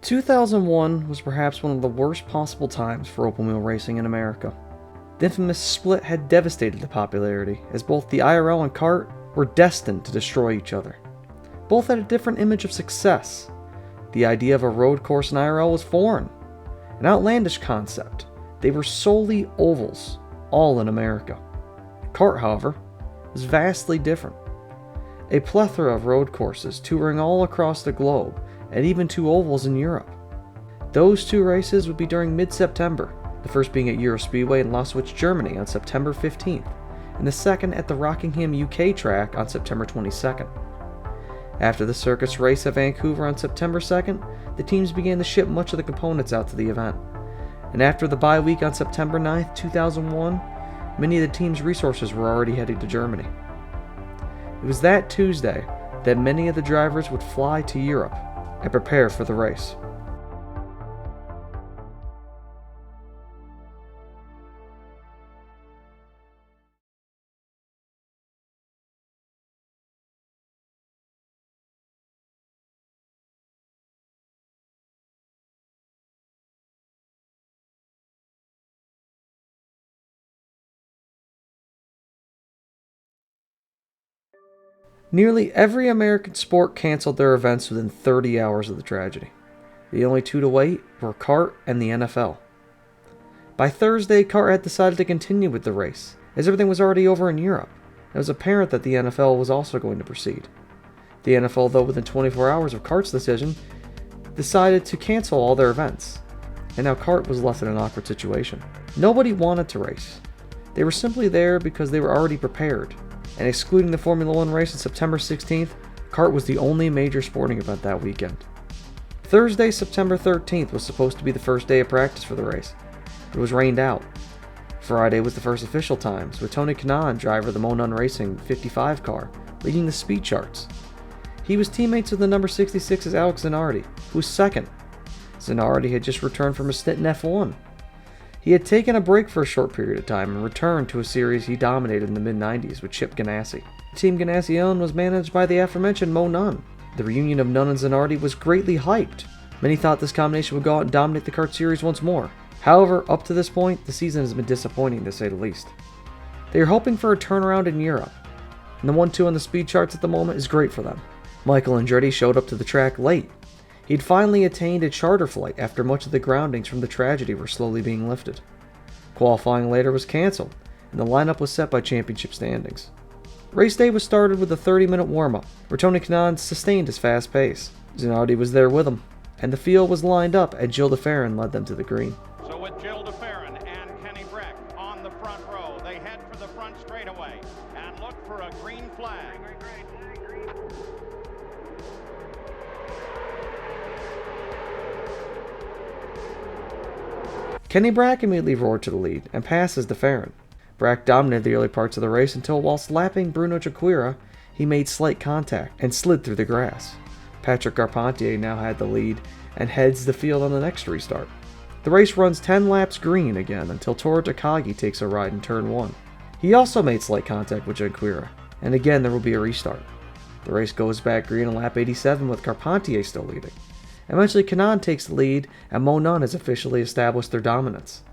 2001 was perhaps one of the worst possible times for open wheel racing in America. The infamous split had devastated the popularity, as both the IRL and kart were destined to destroy each other. Both had a different image of success. The idea of a road course in IRL was foreign, an outlandish concept. They were solely ovals, all in America. Kart, however, was vastly different. A plethora of road courses touring all across the globe, and even 2 ovals in Europe. Those 2 races would be during mid-September, the first being at Eurospeedway in Lauswitz, Germany on September 15th, and the second at the Rockingham, UK track on September 22nd. After the circuit's race at Vancouver on September 2nd, the teams began to ship much of the components out to the event. And after the bye week on September 9th, 2001, many of the team's resources were already heading to Germany. It was that Tuesday that many of the drivers would fly to Europe and prepare for the race. Nearly every American sport canceled their events within 30 hours of the tragedy. The only 2 to wait were kart and the NFL. By Thursday, kart had decided to continue with the race, as everything was already over in Europe. It was apparent that the NFL was also going to proceed. The NFL, though, within 24 hours of kart's decision, decided to cancel all their events, and now kart was left in an awkward situation. Nobody wanted to race. They were simply there because they were already prepared. And excluding the Formula 1 race on September 16th, kart was the only major sporting event that weekend. Thursday, September 13th was supposed to be the first day of practice for the race, but it was rained out. Friday was the first official times, with Tony Kanaan, driver of the Monon Racing 55 car, leading the speed charts. He was teammates with the number 66's Alex Zanardi, who was second. Zanardi had just returned from a stint in F1. He had taken a break for a short period of time and returned to a series he dominated in the mid-90s with Chip Ganassi. The team Ganassi owned was managed by the aforementioned Mo Nunn. The reunion of Nunn and Zanardi was greatly hyped. Many thought this combination would go out and dominate the kart series once more. However, up to this point, the season has been disappointing to say the least. They are hoping for a turnaround in Europe, and the 1-2 on the speed charts at the moment is great for them. Michael Andretti showed up to the track late. He'd finally attained a charter flight after much of the groundings from the tragedy were slowly being lifted. Qualifying later was cancelled, and the lineup was set by championship standings. Race day was started with a 30-minute warm-up, where Tony Kanaan sustained his fast pace. Zanardi was there with him, and the field was lined up and Gilles de Ferran led them to the green. So with Gilles de Ferran and Kenny Breck on the front row, they head for the front straightaway and look for a green flag. Kenny Brack immediately roared to the lead and passes de Ferran. Brack dominated the early parts of the race until, whilst lapping Bruno Jaquira, he made slight contact and slid through the grass. Patrick Carpentier now had the lead and heads the field on the next restart. The race runs 10 laps green again until Toru Takagi takes a ride in turn 1. He also made slight contact with Jaquira, and again there will be a restart. The race goes back green on lap 87 with Carpentier still leading. Eventually Kanaan takes the lead and Mo Nunn has officially established their dominance.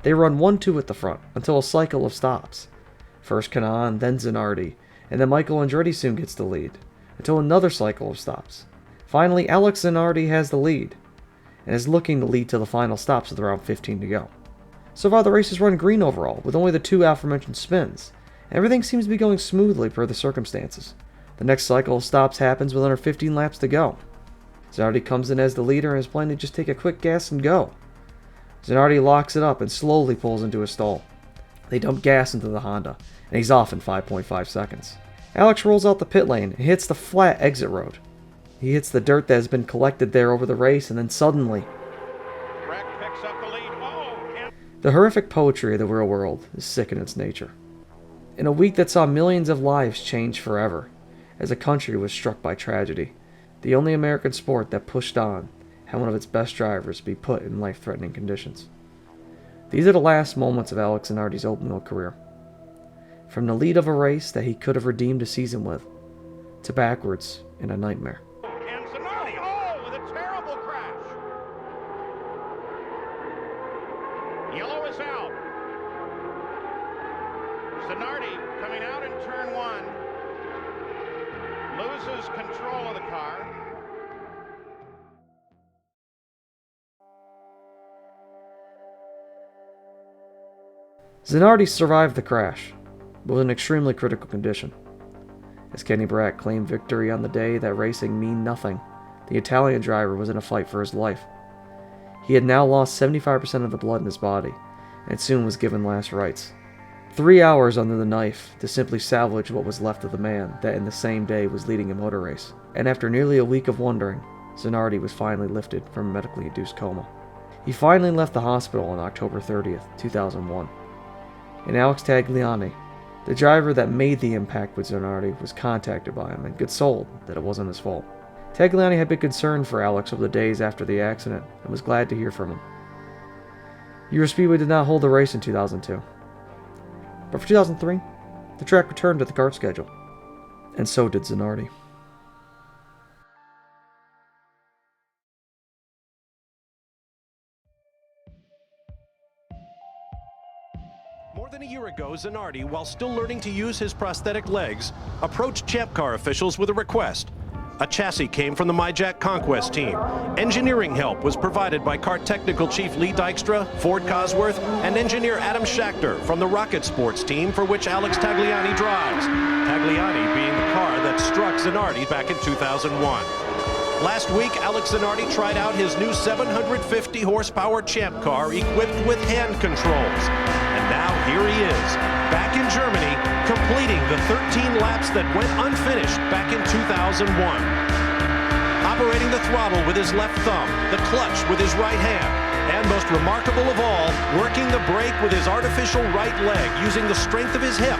They run 1-2 at the front until a cycle of stops. First Kanaan, then Zanardi, and then Michael Andretti soon gets the lead, until another cycle of stops. Finally Alex Zanardi has the lead, and is looking to lead to the final stops with around 15 to go. So far the race has run green overall, with only the 2 aforementioned spins. Everything seems to be going smoothly per the circumstances. The next cycle of stops happens with under 15 laps to go. Zanardi comes in as the leader and is planning to just take a quick gas and go. Zanardi locks it up and slowly pulls into a stall. They dump gas into the Honda, and he's off in 5.5 seconds. Alex rolls out the pit lane and hits the flat exit road. He hits the dirt that has been collected there over the race, and then suddenly, Picks up the lead. the horrific poetry of the real world is sick in its nature. In a week that saw millions of lives change forever, as a country was struck by tragedy, the only American sport that pushed on had one of its best drivers be put in life-threatening conditions. These are the last moments of Alex Zanardi's open-wheel career. From the lead of a race that he could have redeemed a season with, to backwards in a nightmare. And Zanardi, with a terrible crash. Yellow is out. Zanardi coming out in turn 1. Loses control of the car. Zanardi survived the crash, but was in extremely critical condition. As Kenny Brack claimed victory on the day that racing mean nothing, the Italian driver was in a fight for his life. He had now lost 75% of the blood in his body, and soon was given last rites. 3 hours under the knife to simply salvage what was left of the man that in the same day was leading a motor race. And after nearly a week of wondering, Zanardi was finally lifted from a medically induced coma. He finally left the hospital on October 30th, 2001. And Alex Tagliani, the driver that made the impact with Zanardi, was contacted by him and consoled that it wasn't his fault. Tagliani had been concerned for Alex over the days after the accident and was glad to hear from him. Eurospeedway did not hold the race in 2002. But for 2003, the track returned to the kart schedule. And so did Zanardi. More than a year ago, Zanardi, while still learning to use his prosthetic legs, approached Champ Car officials with a request. A chassis came from the MyJack Conquest team. Engineering help was provided by kart technical chief Lee Dykstra, Ford Cosworth, and engineer Adam Schachter from the Rocket Sports team for which Alex Tagliani drives. Tagliani being the car that struck Zanardi back in 2001. Last week, Alex Zanardi tried out his new 750 horsepower Champ Car equipped with hand controls. And now here he is, back in Germany, completing the 13 laps that went unfinished back in 2001. Operating the throttle with his left thumb, the clutch with his right hand, and most remarkable of all, working the brake with his artificial right leg using the strength of his hip.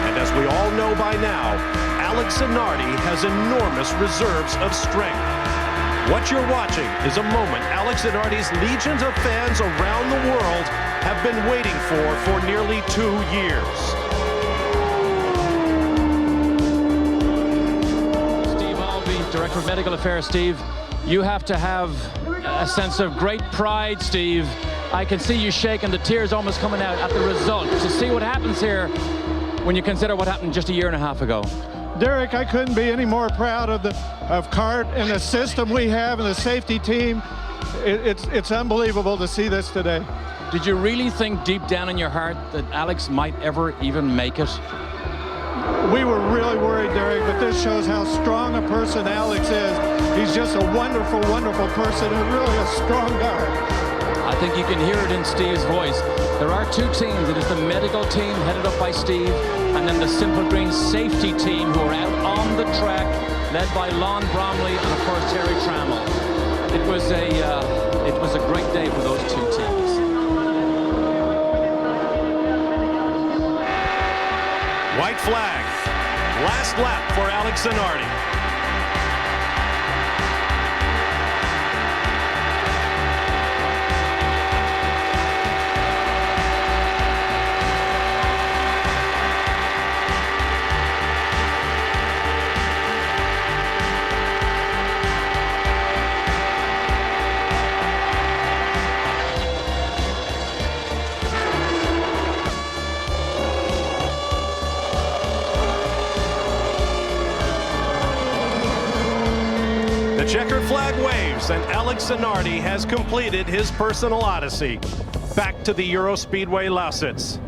And as we all know by now, Alex Zanardi has enormous reserves of strength. What you're watching is a moment Alex Zanardi's legions of fans around the world have been waiting for nearly 2 years. Steve Albee, Director of Medical Affairs. Steve, you have to have a sense of great pride, Steve. I can see you shaking, the tears almost coming out at the result. To see what happens here when you consider what happened just a year and a half ago. Derek, I couldn't be any more proud of CART and the system we have and the safety team. It's unbelievable to see this today. Did you really think deep down in your heart that Alex might ever even make it? We were really worried, Derek, but this shows how strong a person Alex is. He's just a wonderful, wonderful person and really a strong guy. I think you can hear it in Steve's voice. There are two teams. It is the medical team headed up by Steve, and then the Simple Green safety team who are out on the track, led by Lon Bromley and of course Terry Trammell. It was a great day for those two teams. White flag. Last lap for Alex Zanardi. The checkered flag waves, and Alex Zanardi has completed his personal odyssey back to the Eurospeedway Lausitz.